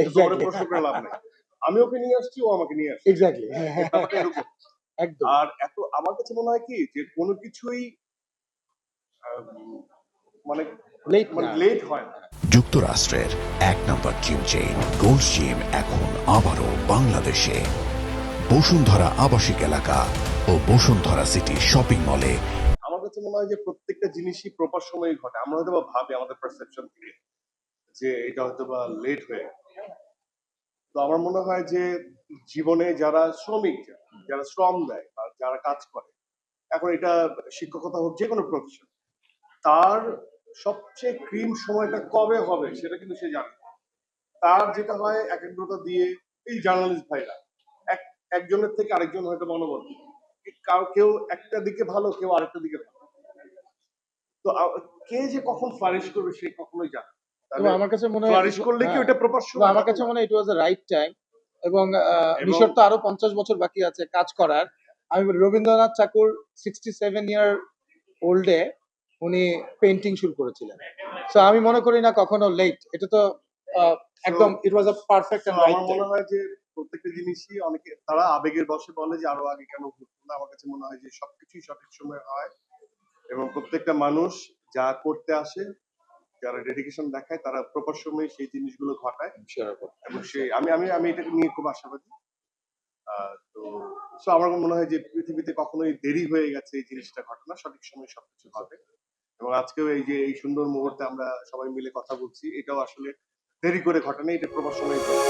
Exactly প্রশ্ন করে লাভ নেই। আমি ওকে নিয়ে আসছি, ও আমাকে নিয়ে আসছে। এক্স্যাক্টলি ব্যাপারটা এরকম। একদম। আর এত আমার কাছে মনে হয় কি যে কোনো কিছুই মানে লেট হয় না। যুক্তরাষ্ট্রের ১ নম্বর জিম চেইন গোল্ডস জিম এখন আবারও বাংলাদেশে বসুন্ধরা আবাসিক এলাকা ও বসুন্ধরা সিটি শপিং মলে। আমার কাছে মনে হয় যে প্রত্যেকটা জিনিসই প্রপার সময়ে ঘটে। আমরা হয়তো বা ভাবি আমাদের পারসেপশন থেকে যে এটা হয়তো বা লেট হয়ে গেছে। তো আমার মনে হয় যে জীবনে যারা শ্রমিক, যারা শ্রম দেয় বা যারা কাজ করে, এখন এটা শিক্ষকতা হোক, যে কোনো প্রফেশন, তার সবচেয়ে ক্রিম সময়টা কবে হবে সেটা কিন্তু সে জানে। তার যেটা হয় একাগ্রতা দিয়ে, এই জার্নালিস্ট ভাইরা একজনের থেকে আরেকজন হয়তো মনোবদ্ধ, কেউ একটা দিকে ভালো, কেউ আরেকটা দিকে ভালো। তো কে যে কখন ফ্লারিশ করবে সে কখনোই জানে না। আমার কাছে মনে হয় ফ্লারিশ করলে কি ওটা প্রপার সময়? আমার কাছে মনে হয় ইট ওয়াজ দ্য রাইট টাইম। এবং মিশর তো আরো 50 বছর বাকি আছে কাজ করার। আমি রবীন্দ্রনাথ ঠাকুর 67 ইয়ার ওল্ডে উনি পেইন্টিং শুরু করেছিলেন। সো আমি মনে করি না কখনো লেট। এটা তো একদম it was a perfect and right time. আমার মনে হয় যে প্রত্যেকটা জিনিসই অনেকে তারা আবেগের বশে বলে যে আরো আগে কেন ঘটলো না। আমার কাছে মনে হয় যে সবকিছুই সঠিক সময় হয় এবং প্রত্যেকটা মানুষ যা করতে আসে, যারা ডেডিকেশন দেখায়, তারা প্রপার সময়ে সেই জিনিসগুলো ঘটায়। এবং আমি এটাকে নিয়ে খুব আশাবাদী। তো আমার মনে হয় যে পৃথিবীতে কখনোই দেরি হয়ে গেছে এই জিনিসটা ঘটনা, সঠিক সময়ে সবকিছু হবে। এবং আজকেও এই যে এই সুন্দর মুহূর্তে আমরা সবাই মিলে কথা বলছি, এটাও আসলে দেরি করে ঘটনা, এটা প্রপার সময়ে ঘটে।